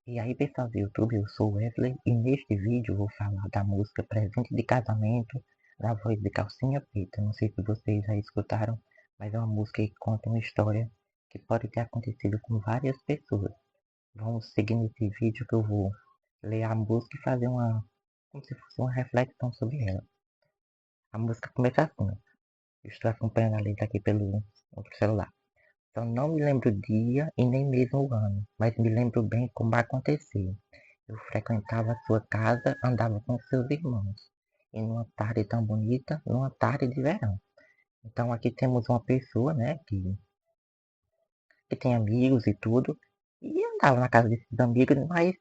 E aí pessoal do YouTube, eu sou o Wesley e neste vídeo eu vou falar da música Presente de Casamento da voz de Calcinha Preta. Não sei se vocês já escutaram, mas é uma música que conta uma história que pode ter acontecido com várias pessoas. Vamos seguir nesse vídeo que eu vou ler a música e fazer como se fosse uma reflexão sobre ela. A música começa assim, ó. Eu estou acompanhando a letra aqui pelo outro celular. Só não me lembro o dia e nem mesmo o ano, mas me lembro bem como aconteceu. Eu frequentava a sua casa, andava com seus irmãos. E numa tarde tão bonita, numa tarde de verão. Então aqui temos uma pessoa, né, que tem amigos e tudo. E andava na casa desses amigos, mas,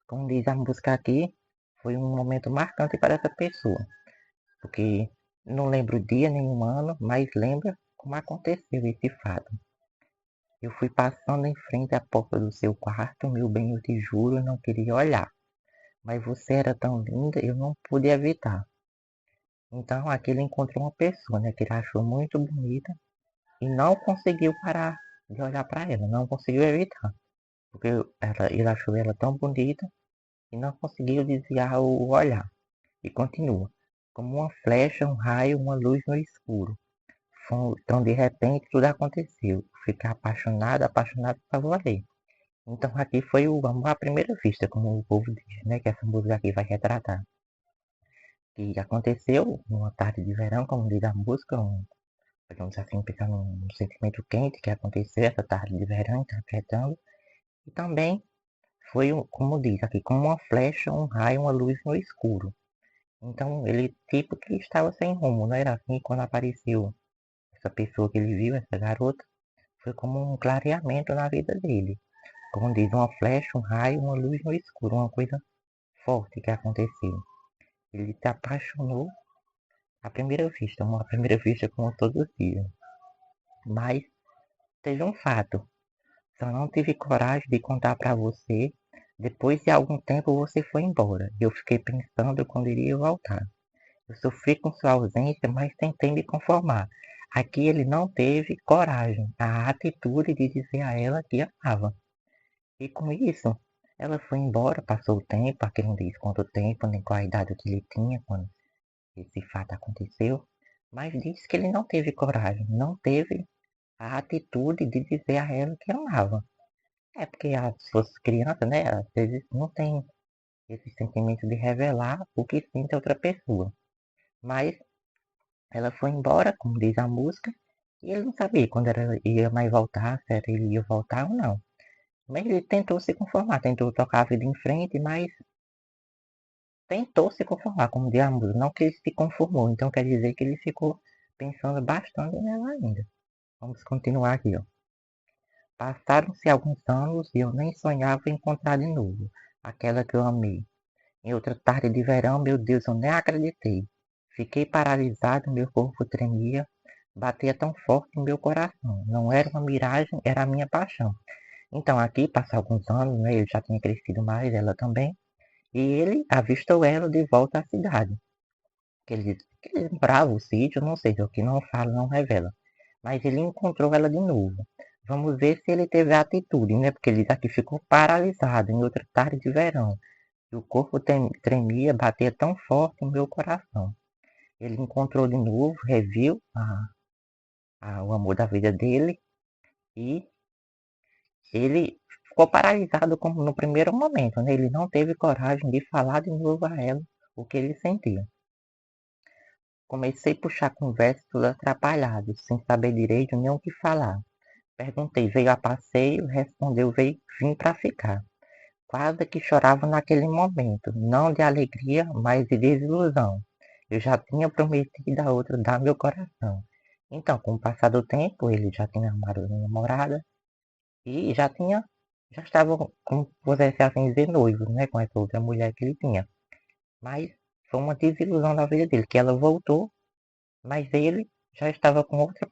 como diz a música aqui, foi um momento marcante para essa pessoa. Porque não lembro o dia nem o ano, mas lembra como aconteceu esse fato. Eu fui passando em frente à porta do seu quarto, meu bem, eu te juro, eu não queria olhar. Mas você era tão linda, eu não pude evitar. Então aqui ele encontrou uma pessoa, né, que ele achou muito bonita e não conseguiu parar de olhar para ela, não conseguiu evitar. Porque ele achou ela tão bonita e não conseguiu desviar o olhar. E continua. Como uma flecha, um raio, uma luz no escuro. Então de repente tudo aconteceu. Ficar apaixonado, apaixonado por valer. Então aqui foi o amor à primeira vista, como o povo diz, né? Que essa música aqui vai retratar. Que aconteceu numa tarde de verão, como diz a música, digamos assim, pensar num sentimento quente que aconteceu essa tarde de verão, interpretando. E também foi, como diz aqui, como uma flecha, um raio, uma luz no escuro. Então ele tipo que estava sem rumo, não era assim quando apareceu essa pessoa que ele viu, essa garota, foi como um clareamento na vida dele. Como diz, uma flecha, um raio, uma luz no escuro, uma coisa forte que aconteceu. Ele se apaixonou à primeira vista, uma primeira vista como todos os dias. Mas teve um fato, só não tive coragem de contar para você. Depois de algum tempo você foi embora. Eu fiquei pensando quando iria voltar. Eu sofri com sua ausência, mas tentei me conformar. Aqui ele não teve coragem, a atitude de dizer a ela que amava. E com isso, ela foi embora, passou o tempo, aqui não diz quanto tempo, nem qual a idade que ele tinha quando esse fato aconteceu, mas disse que ele não teve coragem, não teve a atitude de dizer a ela que amava. É porque as suas crianças, né, às vezes não tem esse sentimento de revelar o que sente a outra pessoa. Mas ela foi embora, como diz a música, e ele não sabia quando ela ia mais voltar, se ele ia voltar ou não. Mas ele tentou se conformar, tentou tocar a vida em frente, mas tentou se conformar, como diz a música. Não que ele se conformou, então quer dizer que ele ficou pensando bastante nela ainda. Vamos continuar aqui, ó. Passaram-se alguns anos e eu nem sonhava em encontrar de novo aquela que eu amei. Em outra tarde de verão, meu Deus, eu nem acreditei. Fiquei paralisado, meu corpo tremia, batia tão forte no meu coração. Não era uma miragem, era a minha paixão. Então aqui, passaram alguns anos, né, ele já tinha crescido mais, ela também, e ele avistou ela de volta à cidade. Que ele morava o sítio, não sei, o que não fala, não revela. Mas ele encontrou ela de novo. Vamos ver se ele teve a atitude, né? Porque ele diz aqui ficou paralisado em outra tarde de verão. E o corpo tremia, batia tão forte no meu coração. Ele encontrou de novo, reviu o amor da vida dele e ele ficou paralisado como no primeiro momento, né? Ele não teve coragem de falar de novo a ela o que ele sentia. Comecei a puxar conversa tudo atrapalhado, sem saber direito nem o que falar. Perguntei, veio a passeio? Respondeu, vim para ficar. Quase que chorava naquele momento, não de alegria, mas de desilusão. Eu já tinha prometido a outra dar meu coração. Então, com o passar do tempo, ele já tinha arrumado uma namorada e já estava, como pudesse assim dizer, noivo, né, com essa outra mulher que ele tinha. Mas foi uma desilusão na vida dele, que ela voltou, mas ele já estava com outra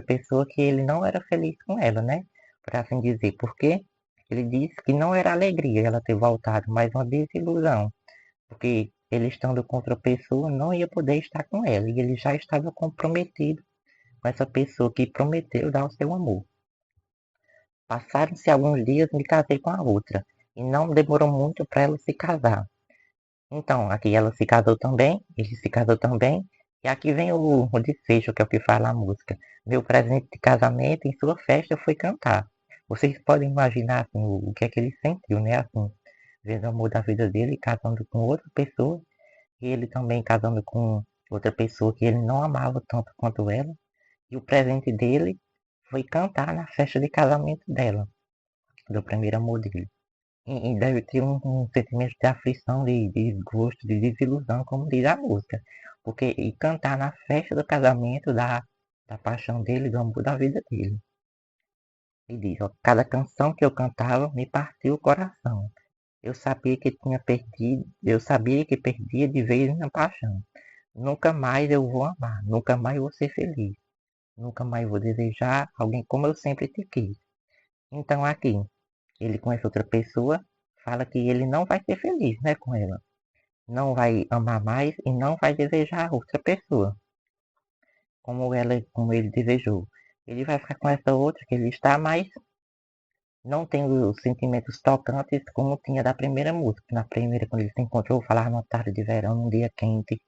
pessoa que ele não era feliz com ela, né? Por assim dizer, porque ele disse que não era alegria ela ter voltado, mas uma desilusão, porque ele estando com outra pessoa não ia poder estar com ela, e ele já estava comprometido com essa pessoa que prometeu dar o seu amor. Passaram-se alguns dias e me casei com a outra. e não demorou muito para ela se casar. Então, aqui ela se casou também, ele se casou também, e aqui vem o desfecho, que é o que fala a música. Meu presente de casamento em sua festa foi cantar. Vocês podem imaginar assim, o que é que ele sentiu, né? Assim, vendo o amor da vida dele casando com outra pessoa, e ele também casando com outra pessoa que ele não amava tanto quanto ela, e o presente dele foi cantar na festa de casamento dela, do primeiro amor dele. E deve ter um sentimento de aflição, de desgosto, de desilusão, como diz a música. Porque e cantar na festa do casamento da paixão dele, do amor da vida dele. E diz, ó, cada canção que eu cantava me partiu o coração. Eu sabia que tinha perdido, eu sabia que perdia de vez minha paixão. Nunca mais eu vou amar, nunca mais vou ser feliz. Nunca mais vou desejar alguém como eu sempre te quis. Então aqui, ele com essa outra pessoa, fala que ele não vai ser feliz, né, com ela. Não vai amar mais e não vai desejar outra pessoa, como ele desejou. Ele vai ficar com essa outra que ele está, mas não tem os sentimentos tocantes como tinha da primeira música. Na primeira, quando ele se encontrou, falar numa tarde de verão, num dia quente,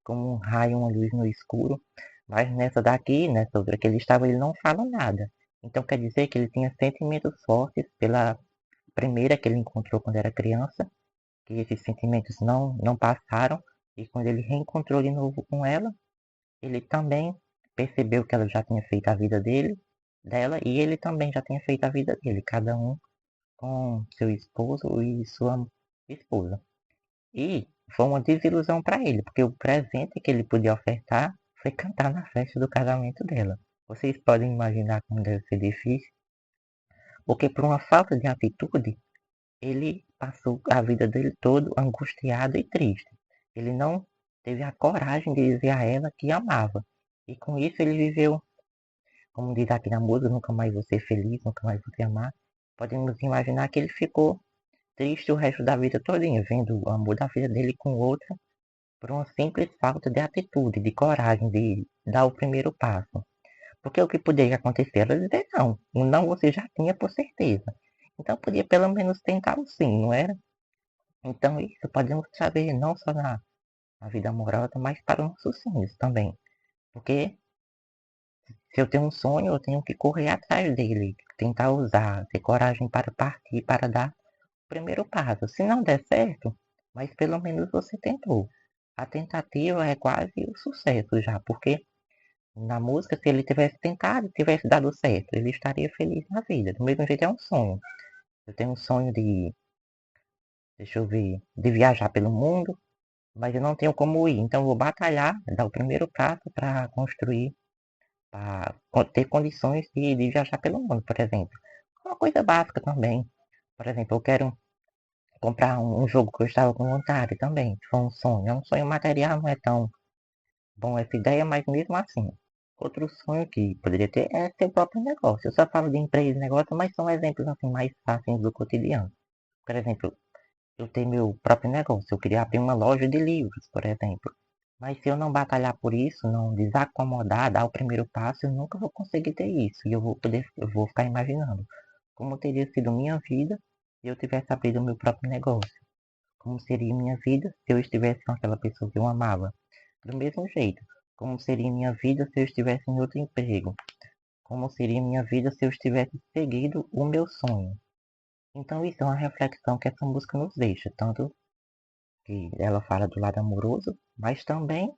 como um raio, uma luz no escuro. Mas nessa daqui, nessa outra que ele estava, ele não fala nada. Então quer dizer que ele tinha sentimentos fortes pela primeira que ele encontrou quando era criança, que esses sentimentos não passaram, e quando ele reencontrou de novo com ela, ele também percebeu que ela já tinha feito a vida dela, e ele também já tinha feito a vida dele, cada um com seu esposo e sua esposa. E foi uma desilusão para ele, porque o presente que ele podia ofertar foi cantar na festa do casamento dela. Vocês podem imaginar como deve ser difícil, porque por uma falta de atitude, ele passou a vida dele todo angustiado e triste. Ele não teve a coragem de dizer a ela que amava. E com isso ele viveu, como diz aqui na música, nunca mais vou ser feliz, nunca mais vou te amar. Podemos imaginar que ele ficou triste o resto da vida todinha, vendo o amor da vida dele com outra, por uma simples falta de atitude, de coragem, de dar o primeiro passo. Porque o que poderia acontecer era dizer não. O não você já tinha por certeza. Então podia pelo menos tentar o sim, não era? Então isso podemos trazer não só na vida amorosa, mas para os nossos sonhos também. Porque se eu tenho um sonho, eu tenho que correr atrás dele, tentar usar, ter coragem para partir, para dar o primeiro passo. Se não der certo, mas pelo menos você tentou. A tentativa é quase o sucesso já, porque na música, se ele tivesse tentado e tivesse dado certo, ele estaria feliz na vida. Do mesmo jeito é um sonho. Eu tenho um sonho deixa eu ver, de viajar pelo mundo, mas eu não tenho como ir. Então eu vou batalhar, dar o primeiro passo para construir, para ter condições de viajar pelo mundo, por exemplo. Uma coisa básica também. Por exemplo, eu quero comprar um jogo que eu estava com vontade também. Foi um sonho. É um sonho material, não é tão bom essa ideia, mas mesmo assim. Outro sonho que poderia ter é ter o próprio negócio. Eu só falo de empresa e negócio, mas são exemplos assim mais fáceis do cotidiano. Por exemplo, eu tenho meu próprio negócio. Eu queria abrir uma loja de livros, por exemplo. Mas se eu não batalhar por isso, não desacomodar, dar o primeiro passo, eu nunca vou conseguir ter isso. E eu vou ficar imaginando como teria sido minha vida se eu tivesse abrido o meu próprio negócio. Como seria minha vida se eu estivesse com aquela pessoa que eu amava. Do mesmo jeito, como seria minha vida se eu estivesse em outro emprego. Como seria minha vida se eu tivesse seguido o meu sonho. Então isso é uma reflexão que essa música nos deixa, tanto que ela fala do lado amoroso, mas também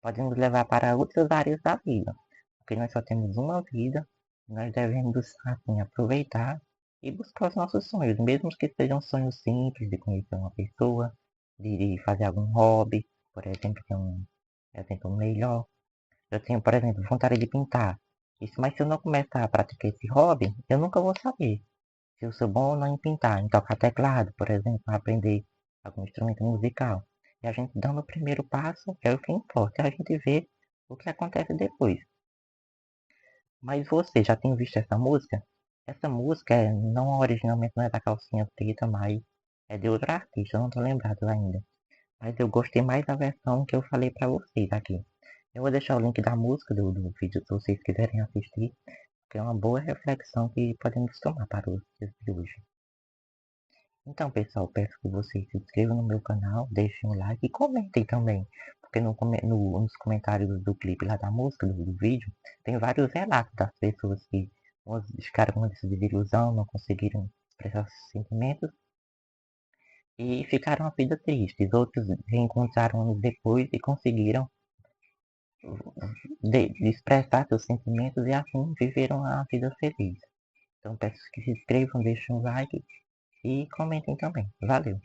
pode nos levar para outras áreas da vida. Porque nós só temos uma vida, nós devemos assim aproveitar e buscar os nossos sonhos, mesmo que sejam sonhos simples de conhecer uma pessoa, de fazer algum hobby, por exemplo, que é um exemplo melhor. Eu tenho, por exemplo, vontade de pintar. Isso, mas se eu não começar a praticar esse hobby, eu nunca vou saber se eu sou bom ou não em pintar, em tocar teclado, por exemplo, aprender algum instrumento musical. E a gente dando o primeiro passo é o que importa, é a gente ver o que acontece depois. Mas você já tem visto essa música? Essa música não originalmente não é da Calcinha Preta, mas é de outro artista, eu não tô lembrado ainda. Mas eu gostei mais da versão que eu falei pra vocês aqui. Eu vou deixar o link da música do vídeo se vocês quiserem assistir, que é uma boa reflexão que podemos tomar para os dias de hoje. Então, pessoal, peço que vocês se inscrevam no meu canal, deixem um like e comentem também. Porque nos comentários do clipe lá da música, do vídeo, tem vários relatos das pessoas que umas ficaram com essa desilusão, não conseguiram expressar seus sentimentos e ficaram a vida tristes. Outros reencontraram anos depois e conseguiram de expressar seus sentimentos e assim viveram a vida feliz. Então peço que se inscrevam, deixem um like e comentem também. Valeu!